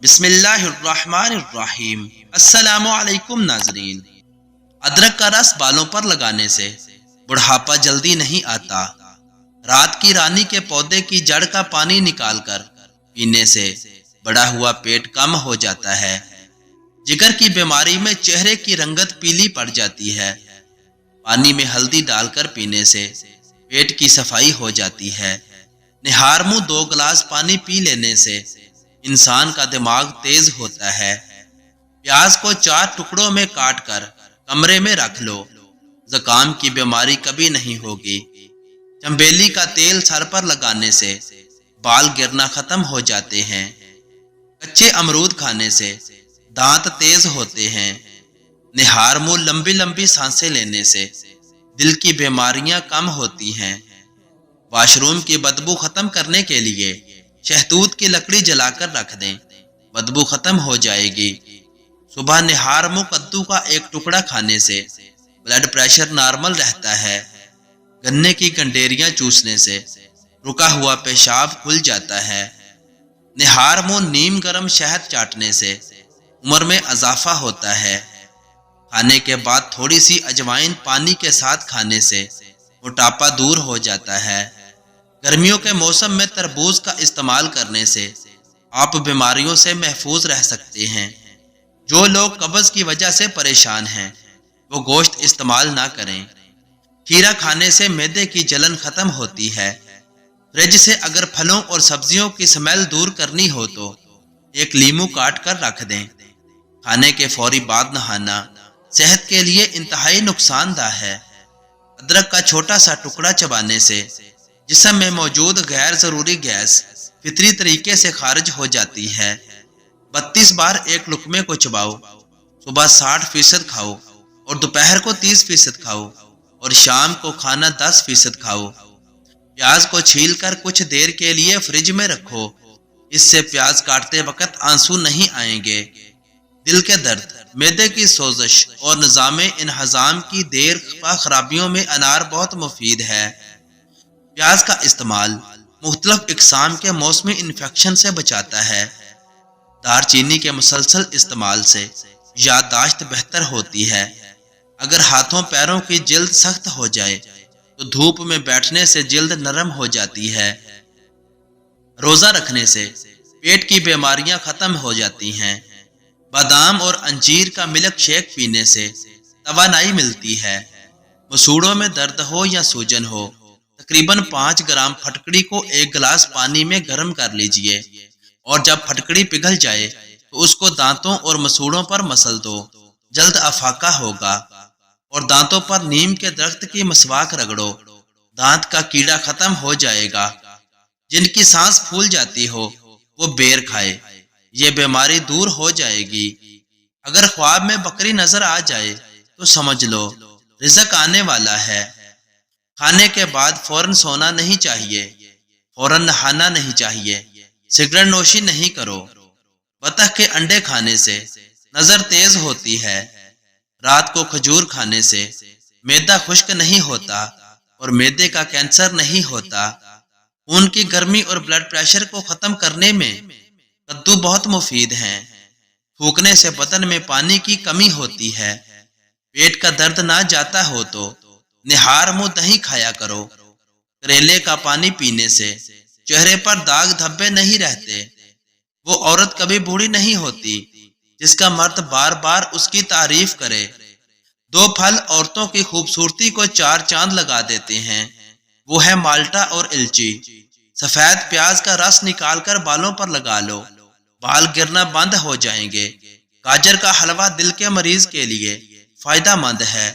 بسم اللہ الرحمن الرحیم۔ السلام علیکم ناظرین۔ ادرک کا رس بالوں پر لگانے سے بڑھاپا جلدی نہیں آتا۔ رات کی رانی کے پودے کی جڑ کا پانی نکال کر پینے سے بڑا ہوا پیٹ کم ہو جاتا ہے۔ جگر کی بیماری میں چہرے کی رنگت پیلی پڑ جاتی ہے۔ پانی میں ہلدی ڈال کر پینے سے پیٹ کی صفائی ہو جاتی ہے۔ نہار منہ 2 گلاس پانی پی لینے سے انسان کا دماغ تیز ہوتا ہے۔ پیاز کو 4 ٹکڑوں میں کاٹ کر کمرے میں رکھ لو، زکام کی بیماری کبھی نہیں ہوگی۔ چنبیلی کا تیل سر پر لگانے سے بال گرنا ختم ہو جاتے ہیں۔ کچے امرود کھانے سے دانت تیز ہوتے ہیں۔ نہار منہ لمبی لمبی سانسیں لینے سے دل کی بیماریاں کم ہوتی ہیں۔ واش روم کی بدبو ختم کرنے کے لیے شہتوت کی لکڑی جلا کر رکھ دیں، بدبو ختم ہو جائے گی۔ صبح نہار منہ کدو کا 1 ٹکڑا کھانے سے بلڈ پریشر نارمل رہتا ہے۔ گنے کی گنڈیریاں چوسنے سے رکا ہوا پیشاب کھل جاتا ہے۔ نہار منہ نیم گرم شہد چاٹنے سے عمر میں اضافہ ہوتا ہے۔ کھانے کے بعد تھوڑی سی اجوائن پانی کے ساتھ کھانے سے موٹاپا دور ہو جاتا ہے۔ گرمیوں کے موسم میں تربوز کا استعمال کرنے سے آپ بیماریوں سے محفوظ رہ سکتے ہیں۔ جو لوگ قبض کی وجہ سے پریشان ہیں وہ گوشت استعمال نہ کریں۔ کھیرا کھانے سے معدے کی جلن ختم ہوتی ہے۔ فریج سے اگر پھلوں اور سبزیوں کی سمیل دور کرنی ہو تو 1 لیمو کاٹ کر رکھ دیں۔ کھانے کے فوری بعد نہانا صحت کے لیے انتہائی نقصان دہ ہے۔ ادرک کا چھوٹا سا ٹکڑا چبانے سے جسم میں موجود غیر ضروری گیس فطری طریقے سے خارج ہو جاتی ہے۔ 32 بار 1 لقمے کو چباؤ۔ صبح 60% کھاؤ اور دوپہر کو 30% کھاؤ اور شام کو کھانا 10% کھاؤ۔ پیاز کو چھیل کر کچھ دیر کے لیے فریج میں رکھو، اس سے پیاز کاٹتے وقت آنسو نہیں آئیں گے۔ دل کے درد، معدے کی سوزش اور نظام انہضام کی دیر پا خرابیوں میں انار بہت مفید ہے۔ پیاز کا استعمال مختلف اقسام کے موسمی انفیکشن سے بچاتا ہے۔ دار چینی کے مسلسل استعمال سے یادداشت بہتر ہوتی ہے۔ اگر ہاتھوں پیروں کی جلد سخت ہو جائے تو دھوپ میں بیٹھنے سے جلد نرم ہو جاتی ہے۔ روزہ رکھنے سے پیٹ کی بیماریاں ختم ہو جاتی ہیں۔ بادام اور انجیر کا ملک شیک پینے سے توانائی ملتی ہے۔ مسوڑوں میں درد ہو یا سوجن ہو، تقریباً 5 گرام پھٹکڑی کو 1 گلاس پانی میں گرم کر لیجئے اور جب پھٹکڑی پگھل جائے تو اس کو دانتوں اور مسوڑوں پر مسل دو، جلد افاقہ ہوگا۔ اور دانتوں پر نیم کے درخت کی مسواک رگڑو، دانت کا کیڑا ختم ہو جائے گا۔ جن کی سانس پھول جاتی ہو وہ بیر کھائے، یہ بیماری دور ہو جائے گی۔ اگر خواب میں بکری نظر آ جائے تو سمجھ لو رزق آنے والا ہے۔ کھانے کے بعد فوراً سونا نہیں چاہیے، فوراً نہانا نہیں چاہیے، سگریٹ نوشی نہیں کرو۔ بطخ کے انڈے کھانے سے نظر تیز ہوتی ہے۔ رات کو کھجور کھانے سے معدہ خشک نہیں ہوتا اور معدے کا کینسر نہیں ہوتا۔ خون کی گرمی اور بلڈ پریشر کو ختم کرنے میں کدو بہت مفید ہیں۔ تھوکنے سے بدن میں پانی کی کمی ہوتی ہے۔ پیٹ کا درد نہ جاتا ہو تو نہار منہ دہی کھایا کرو۔ کریلے کا پانی پینے سے چہرے پر داغ دھبے نہیں رہتے۔ وہ عورت کبھی بوڑھی نہیں ہوتی جس کا مرد بار بار اس کی تعریف کرے۔ 2 پھل عورتوں کی خوبصورتی کو 4 چاند لگا دیتے ہیں، وہ ہے مالٹا اور الچی۔ سفید پیاز کا رس نکال کر بالوں پر لگا لو، بال گرنا بند ہو جائیں گے۔ گاجر کا حلوہ دل کے مریض کے لیے فائدہ مند ہے۔